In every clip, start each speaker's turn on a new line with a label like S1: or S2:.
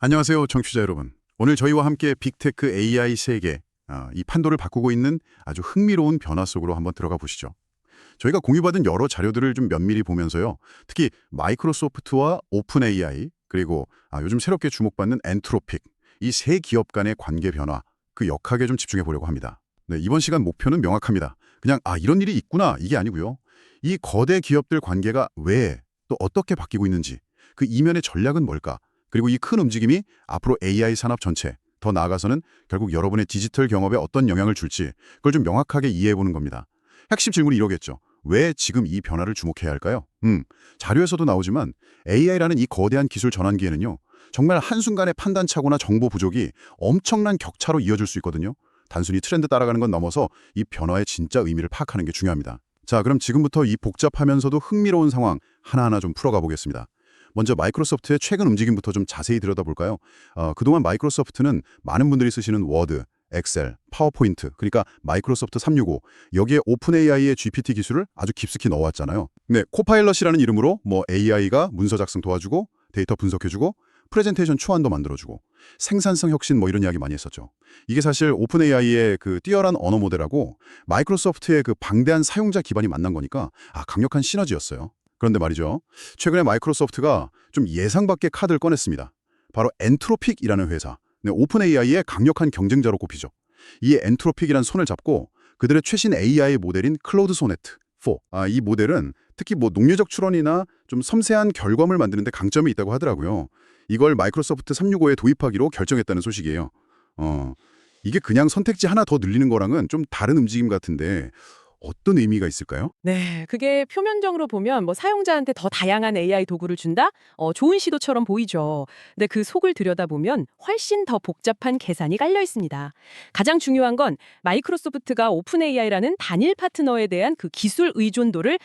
S1: 안녕하세요, 청취자 여러분. 오늘 저희와 함께 빅테크 AI 세계, 이 판도를 바꾸고 있는 아주 흥미로운 변화 속으로 한번 들어가 보시죠. 저희가 공유받은 여러 자료들을 좀 면밀히 보면서요. 특히 마이크로소프트와 오픈 AI, 그리고 요즘 새롭게 주목받는 엔트로픽, 이 세 기업 간의 관계 변화, 그 역학에 좀 집중해 보려고 합니다. 네, 이번 시간 목표는 명확합니다. 그냥 이런 일이 있구나 이게 아니고요. 이 거대 기업들 관계가 왜, 또 어떻게 바뀌고 있는지, 그 이면의 전략은 뭘까? 그리고 이 큰 움직임이 앞으로 AI 산업 전체, 더 나아가서는 결국 여러분의 디지털 경험에 어떤 영향을 줄지 그걸 좀 명확하게 이해해 보는 겁니다. 핵심 질문이 이러겠죠. 왜 지금 이 변화를 주목해야 할까요? 자료에서도 나오지만 AI라는 이 거대한 기술 전환기에는요. 정말 한순간의 판단착오나 정보 부족이 엄청난 격차로 이어질 수 있거든요. 단순히 트렌드 따라가는 건 넘어서 이 변화의 진짜 의미를 파악하는 게 중요합니다. 자, 그럼 지금부터 이 복잡하면서도 흥미로운 상황 하나하나 좀 풀어가 보겠습니다. 먼저 마이크로소프트의 최근 움직임부터 좀 자세히 들여다볼까요? 그동안 마이크로소프트는 많은 분들이 쓰시는 워드, 엑셀, 파워포인트, 그러니까 마이크로소프트 365, 여기에 오픈 AI의 GPT 기술을 아주 깊숙이 넣어왔잖아요. 네, 코파일럿이라는 이름으로 AI가 문서 작성 도와주고 데이터 분석해주고 프레젠테이션 초안도 만들어주고 생산성 혁신 이런 이야기 많이 했었죠. 이게 사실 오픈 AI의 그 뛰어난 언어 모델하고 마이크로소프트의 그 방대한 사용자 기반이 만난 거니까 강력한 시너지였어요. 그런데 말이죠. 최근에 마이크로소프트가 좀 예상 밖의 카드를 꺼냈습니다. 바로 엔트로픽이라는 회사. 네, 오픈 AI의 강력한 경쟁자로 꼽히죠. 이 엔트로픽이란 손을 잡고 그들의 최신 AI 모델인 클로드 소네트 4. 이 모델은 특히 농류적 추론이나 좀 섬세한 결과물 만드는 데 강점이 있다고 하더라고요. 이걸 마이크로소프트 365에 도입하기로 결정했다는 소식이에요. 이게 그냥 선택지 하나 더 늘리는 거랑은 좀 다른 움직임 같은데 어떤 의미가 있을까요?
S2: 네, 그게 표면적으로 보면 사용자한테 더 다양한 AI 도구를 준다? 좋은 시도처럼 보이죠. 근데 그 속을 들여다보면 훨씬 더 복잡한 계산이 깔려 있습니다. 가장 중요한 건 마이크로소프트가 오픈 AI라는 단일 파트너에 대한 그 기술 의존도를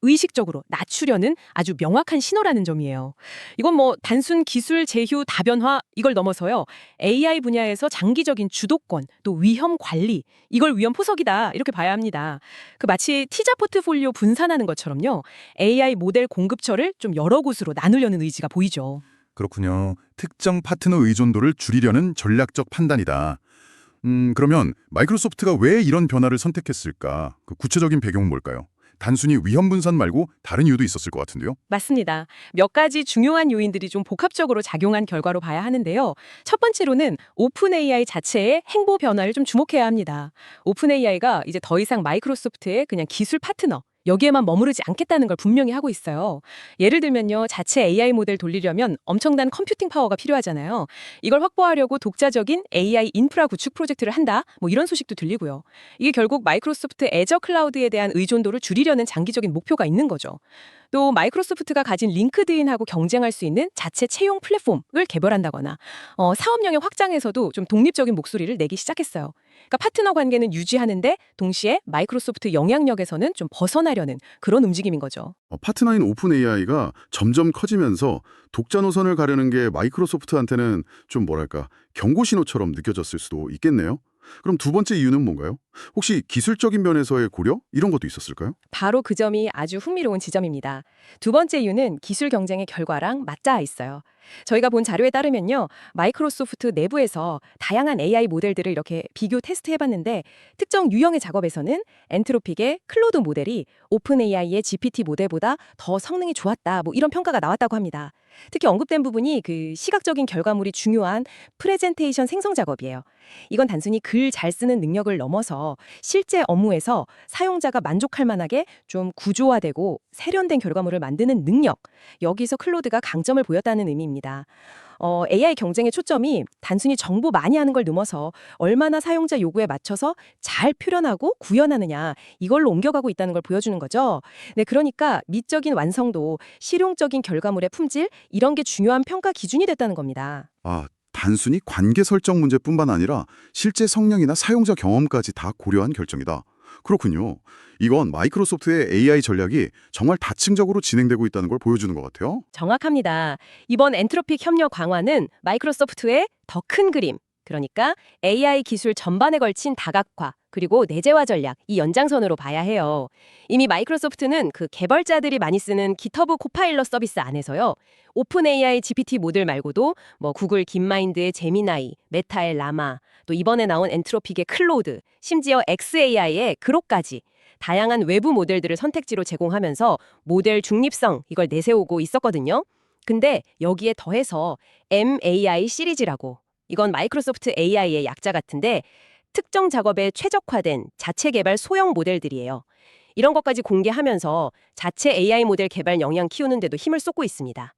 S2: 의식적으로 낮추려는 아주 명확한 신호라는 점이에요. 이건 단순 기술 제휴 다변화 이걸 넘어서요. AI 분야에서 장기적인 주도권, 또 위험 관리, 이걸 위험 포석이다 이렇게 봐야 합니다. 마치 티자 포트폴리오 분산하는 것처럼요. AI 모델 공급처를 좀 여러 곳으로 나누려는 의지가 보이죠.
S1: 그렇군요. 특정 파트너 의존도를 줄이려는 전략적 판단이다. 그러면 마이크로소프트가 왜 이런 변화를 선택했을까? 그 구체적인 배경은 뭘까요? 단순히 위험 분산 말고 다른 이유도 있었을 것 같은데요.
S2: 맞습니다. 몇 가지 중요한 요인들이 좀 복합적으로 작용한 결과로 봐야 하는데요. 첫 번째로는 오픈 AI 자체의 행보 변화를 좀 주목해야 합니다. 오픈 AI가 이제 더 이상 마이크로소프트의 그냥 기술 파트너, 여기에만 머무르지 않겠다는 걸 분명히 하고 있어요. 예를 들면요, 자체 AI 모델 돌리려면 엄청난 컴퓨팅 파워가 필요하잖아요. 이걸 확보하려고 독자적인 AI 인프라 구축 프로젝트를 한다. 이런 소식도 들리고요. 이게 결국 마이크로소프트 애저 클라우드에 대한 의존도를 줄이려는 장기적인 목표가 있는 거죠. 또 마이크로소프트가 가진 링크드인하고 경쟁할 수 있는 자체 채용 플랫폼을 개발한다거나 사업 영역 확장에서도 좀 독립적인 목소리를 내기 시작했어요. 그러니까 파트너 관계는 유지하는데 동시에 마이크로소프트 영향력에서는 좀 벗어나려는 그런 움직임인 거죠.
S1: 파트너인 오픈 AI가 점점 커지면서 독자 노선을 가려는 게 마이크로소프트한테는 좀 경고 신호처럼 느껴졌을 수도 있겠네요. 그럼 두 번째 이유는 뭔가요? 혹시 기술적인 면에서의 고려? 이런 것도 있었을까요?
S2: 바로 그 점이 아주 흥미로운 지점입니다. 두 번째 이유는 기술 경쟁의 결과랑 맞닿아 있어요. 저희가 본 자료에 따르면요, 마이크로소프트 내부에서 다양한 AI 모델들을 이렇게 비교 테스트해봤는데 특정 유형의 작업에서는 엔트로픽의 클로드 모델이 오픈 AI의 GPT 모델보다 더 성능이 좋았다, 이런 평가가 나왔다고 합니다. 특히 언급된 부분이 그 시각적인 결과물이 중요한 프레젠테이션 생성 작업이에요. 이건 단순히 글 잘 쓰는 능력을 넘어서 실제 업무에서 사용자가 만족할 만하게 좀 구조화되고 세련된 결과물을 만드는 능력, 여기서 클로드가 강점을 보였다는 의미입니다. AI 경쟁의 초점이 단순히 정보 많이 하는 걸 넘어서 얼마나 사용자 요구에 맞춰서 잘 표현하고 구현하느냐, 이걸로 옮겨가고 있다는 걸 보여주는 거죠. 네, 그러니까 미적인 완성도, 실용적인 결과물의 품질, 이런 게 중요한 평가 기준이 됐다는 겁니다.
S1: 단순히 관계 설정 문제뿐만 아니라 실제 성능이나 사용자 경험까지 다 고려한 결정이다. 그렇군요. 이건 마이크로소프트의 AI 전략이 정말 다층적으로 진행되고 있다는 걸 보여주는 것 같아요.
S2: 정확합니다. 이번 엔트로픽 협력 강화는 마이크로소프트의 더 큰 그림, 그러니까 AI 기술 전반에 걸친 다각화, 그리고 내재화 전략, 이 연장선으로 봐야 해요. 이미 마이크로소프트는 그 개발자들이 많이 쓰는 기터브 코파일럿 서비스 안에서요. 오픈 AI GPT 모델 말고도 뭐 구글 딥마인드의 제미나이, 메타의 라마, 또 이번에 나온 엔트로픽의 클로드, 심지어 xAI의 그록까지 다양한 외부 모델들을 선택지로 제공하면서 모델 중립성 이걸 내세우고 있었거든요. 근데 여기에 더해서 MAI 시리즈라고, 이건 마이크로소프트 AI의 약자 같은데 특정 작업에 최적화된 자체 개발 소형 모델들이에요. 이런 것까지 공개하면서 자체 AI 모델 개발 역량 키우는 데도 힘을 쏟고 있습니다.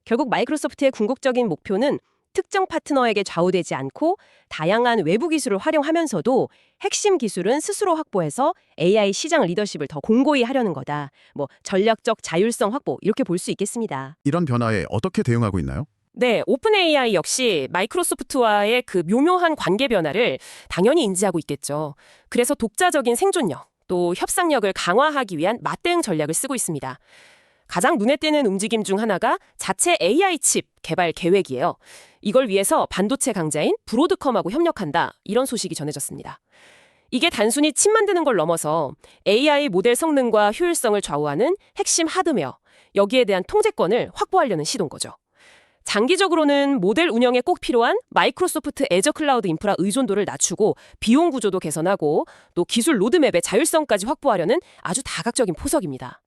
S2: 결국 마이크로소프트의 궁극적인 목표는 특정 파트너에게 좌우되지 않고 다양한 외부 기술을 활용하면서도 핵심 기술은 스스로 확보해서 AI 시장 리더십을 더 공고히 하려는 거다. 뭐 전략적 자율성 확보 이렇게 볼 수 있겠습니다.
S1: 이런 변화에 어떻게 대응하고 있나요?
S3: 네, 오픈 AI 역시 마이크로소프트와의 그 묘묘한 관계 변화를 당연히 인지하고 있겠죠. 그래서 독자적인 생존력, 또 협상력을 강화하기 위한 맞대응 전략을 쓰고 있습니다. 가장 눈에 띄는 움직임 중 하나가 자체 AI 칩 개발 계획이에요. 이걸 위해서 반도체 강자인 브로드컴하고 협력한다, 이런 소식이 전해졌습니다. 이게 단순히 칩 만드는 걸 넘어서 AI 모델 성능과 효율성을 좌우하는 핵심 하드웨어, 여기에 대한 통제권을 확보하려는 시도인 거죠. 장기적으로는 모델 운영에 꼭 필요한 마이크로소프트 애저 클라우드 인프라 의존도를 낮추고 비용 구조도 개선하고 또 기술 로드맵의 자율성까지 확보하려는 아주 다각적인 포석입니다.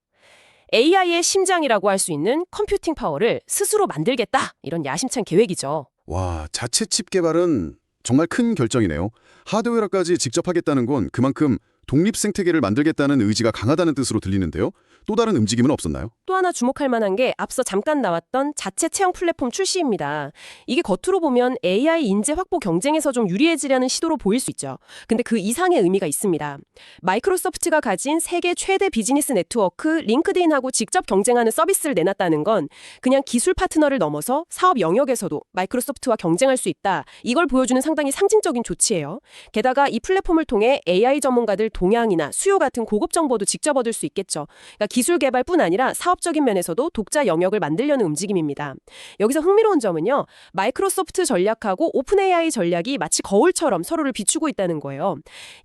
S3: AI의 심장이라고 할 수 있는 컴퓨팅 파워를 스스로 만들겠다, 이런 야심찬 계획이죠.
S1: 와, 자체 칩 개발은 정말 큰 결정이네요. 하드웨어까지 직접 하겠다는 건 그만큼 독립 생태계를 만들겠다는 의지가 강하다는 뜻으로 들리는데요. 또 다른 움직임은 없었나요?
S3: 또 하나 주목할 만한 게 앞서 잠깐 나왔던 자체 체형 플랫폼 출시입니다. 이게 겉으로 보면 AI 인재 확보 경쟁에서 좀 유리해지려는 시도로 보일 수 있죠. 근데 그 이상의 의미가 있습니다. 마이크로소프트가 가진 세계 최대 비즈니스 네트워크 링크드인하고 직접 경쟁하는 서비스를 내놨다는 건 그냥 기술 파트너를 넘어서 사업 영역에서도 마이크로소프트와 경쟁할 수 있다, 이걸 보여주는 상당히 상징적인 조치예요. 게다가 이 플랫폼을 통해 AI 전문가들 동향이나 수요 같은 고급 정보도 직접 얻을 수 있겠죠. 그러니까 기술 개발뿐 아니라 사업적인 면에서도 독자 영역을 만들려는 움직임입니다. 여기서 흥미로운 점은요, 마이크로소프트 전략하고 오픈 AI 전략이 마치 거울처럼 서로를 비추고 있다는 거예요.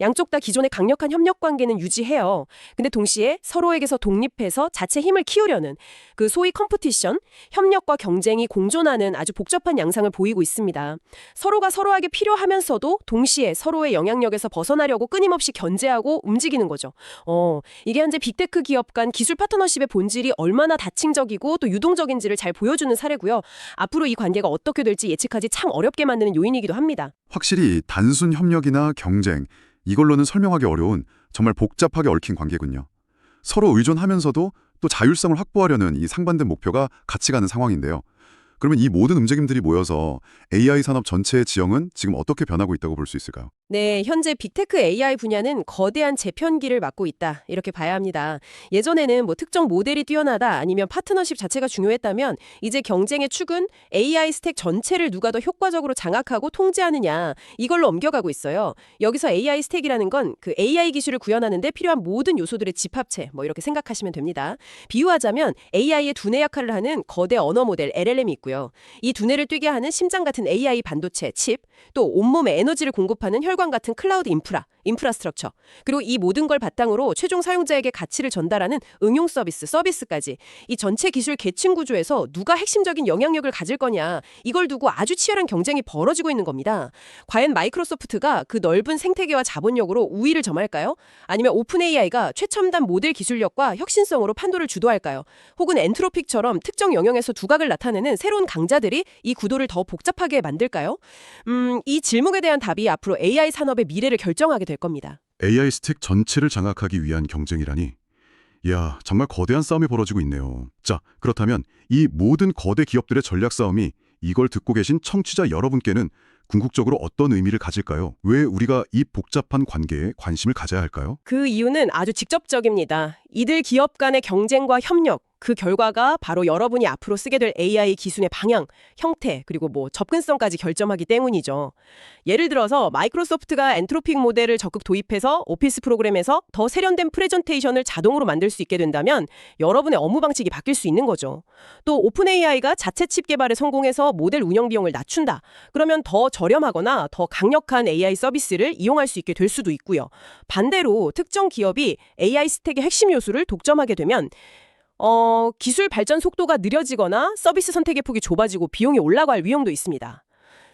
S3: 양쪽 다 기존의 강력한 협력 관계는 유지해요. 근데 동시에 서로에게서 독립해서 자체 힘을 키우려는 그 소위 컴피티션, 협력과 경쟁이 공존하는 아주 복잡한 양상을 보이고 있습니다. 서로가 서로에게 필요하면서도 동시에 서로의 영향력에서 벗어나려고 끊임없이 견제하고 움직이는 거죠. 이게 현재 빅테크 기업 간 기술 파트너십의 본질이 얼마나 다층적이고 또 유동적인지를 잘 보여주는 사례고요. 앞으로 이 관계가 어떻게 될지 예측하기 참 어렵게 만드는 요인이기도 합니다.
S1: 확실히 단순 협력이나 경쟁, 이걸로는 설명하기 어려운 정말 복잡하게 얽힌 관계군요. 서로 의존하면서도 또 자율성을 확보하려는 이 상반된 목표가 같이 가는 상황인데요. 그러면 이 모든 움직임들이 모여서 AI 산업 전체의 지형은 지금 어떻게 변하고 있다고 볼 수 있을까요?
S2: 네, 현재 빅테크 AI 분야는 거대한 재편기를 맞고 있다, 이렇게 봐야 합니다. 예전에는 뭐 특정 모델이 뛰어나다 아니면 파트너십 자체가 중요했다면 이제 경쟁의 축은 AI 스택 전체를 누가 더 효과적으로 장악하고 통제하느냐, 이걸로 옮겨가고 있어요. 여기서 AI 스택이라는 건 그 AI 기술을 구현하는 데 필요한 모든 요소들의 집합체, 뭐 이렇게 생각하시면 됩니다. 비유하자면 AI의 두뇌 역할을 하는 거대 언어 모델 LLM이 있고요. 이 두뇌를 뛰게 하는 심장 같은 AI 반도체 칩, 또 온몸에 에너지를 공급하는 혈관 같은 클라우드 인프라스트럭처, 그리고 이 모든 걸 바탕으로 최종 사용자에게 가치를 전달하는 응용 서비스까지, 이 전체 기술 계층 구조에서 누가 핵심적인 영향력을 가질 거냐, 이걸 두고 아주 치열한 경쟁이 벌어지고 있는 겁니다. 과연 마이크로소프트가 그 넓은 생태계와 자본력으로 우위를 점할까요? 아니면 오픈 AI가 최첨단 모델 기술력과 혁신성으로 판도를 주도할까요? 혹은 엔트로픽처럼 특정 영역에서 두각을 나타내는 새로운 강자들이 이 구도를 더 복잡하게 만들까요? 이 질문에 대한 답이 앞으로 AI 산업의 미래를 결정하게 될 겁니다.
S1: AI 스택 전체를 장악하기 위한 경쟁이라니. 이야, 정말 거대한 싸움이 벌어지고 있네요. 자, 그렇다면 이 모든 거대 기업들의 전략 싸움이 이걸 듣고 계신 청취자 여러분께는 궁극적으로 어떤 의미를 가질까요? 왜 우리가 이 복잡한 관계에 관심을 가져야 할까요?
S2: 그 이유는 아주 직접적입니다. 이들 기업 간의 경쟁과 협력,
S3: 그 결과가 바로 여러분이 앞으로 쓰게 될 AI 기술의 방향, 형태, 그리고 접근성까지 결정하기 때문이죠. 예를 들어서 마이크로소프트가 엔트로픽 모델을 적극 도입해서 오피스 프로그램에서 더 세련된 프레젠테이션을 자동으로 만들 수 있게 된다면 여러분의 업무 방식이 바뀔 수 있는 거죠. 또 오픈 AI가 자체 칩 개발에 성공해서 모델 운영 비용을 낮춘다. 그러면 더 저렴하거나 더 강력한 AI 서비스를 이용할 수 있게 될 수도 있고요. 반대로 특정 기업이 AI 스택의 핵심 요소를 독점하게 되면 기술 발전 속도가 느려지거나 서비스 선택의 폭이 좁아지고 비용이 올라갈 위험도 있습니다.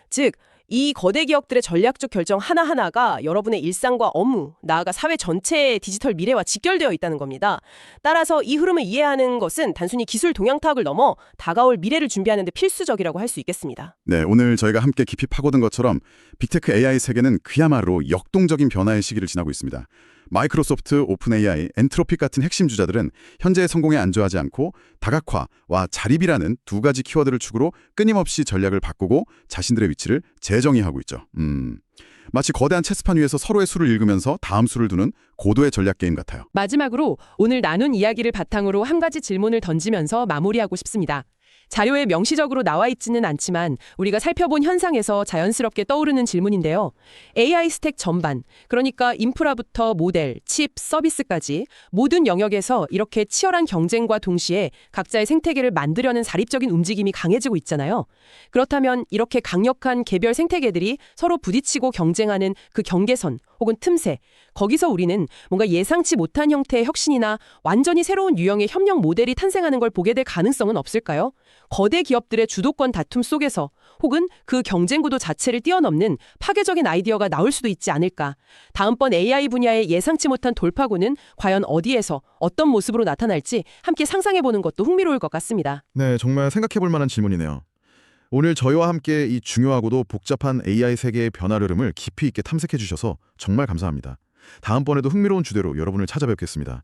S3: 즉, 이 거대 기업들의 전략적 결정 하나하나가 여러분의 일상과 업무, 나아가 사회 전체의 디지털 미래와 직결되어 있다는 겁니다. 따라서 이 흐름을 이해하는 것은 단순히 기술 동향 타학을 넘어 다가올 미래를 준비하는 데 필수적이라고 할 수 있겠습니다.
S1: 네, 오늘 저희가 함께 깊이 파고든 것처럼 빅테크 AI 세계는 그야말로 역동적인 변화의 시기를 지나고 있습니다. 마이크로소프트, 오픈 AI, 엔트로픽 같은 핵심 주자들은 현재의 성공에 안주하지 않고 다각화와 자립이라는 두 가지 키워드를 축으로 끊임없이 전략을 바꾸고 자신들의 위치를 재정의하고 있죠. 마치 거대한 체스판 위에서 서로의 수를 읽으면서 다음 수를 두는 고도의 전략 게임 같아요.
S4: 마지막으로 오늘 나눈 이야기를 바탕으로 한 가지 질문을 던지면서 마무리하고 싶습니다. 자료에 명시적으로 나와 있지는 않지만 우리가 살펴본 현상에서 자연스럽게 떠오르는 질문인데요. AI 스택 전반, 그러니까 인프라부터 모델, 칩, 서비스까지 모든 영역에서 이렇게 치열한 경쟁과 동시에 각자의 생태계를 만들려는 사립적인 움직임이 강해지고 있잖아요. 그렇다면 이렇게 강력한 개별 생태계들이 서로 부딪히고 경쟁하는 그 경계선 혹은 틈새, 거기서 우리는 뭔가 예상치 못한 형태의 혁신이나 완전히 새로운 유형의 협력 모델이 탄생하는 걸 보게 될 가능성은 없을까요? 거대 기업들의 주도권 다툼 속에서 혹은 그 경쟁 구도 자체를 뛰어넘는 파괴적인 아이디어가 나올 수도 있지 않을까. 다음번 AI 분야의 예상치 못한 돌파구는 과연 어디에서 어떤 모습으로 나타날지 함께 상상해보는 것도 흥미로울 것 같습니다.
S5: 네, 정말 생각해볼 만한 질문이네요. 오늘 저희와 함께 이 중요하고도 복잡한 AI 세계의 변화 흐름을 깊이 있게 탐색해 주셔서 정말 감사합니다. 다음번에도 흥미로운 주제로 여러분을 찾아뵙겠습니다.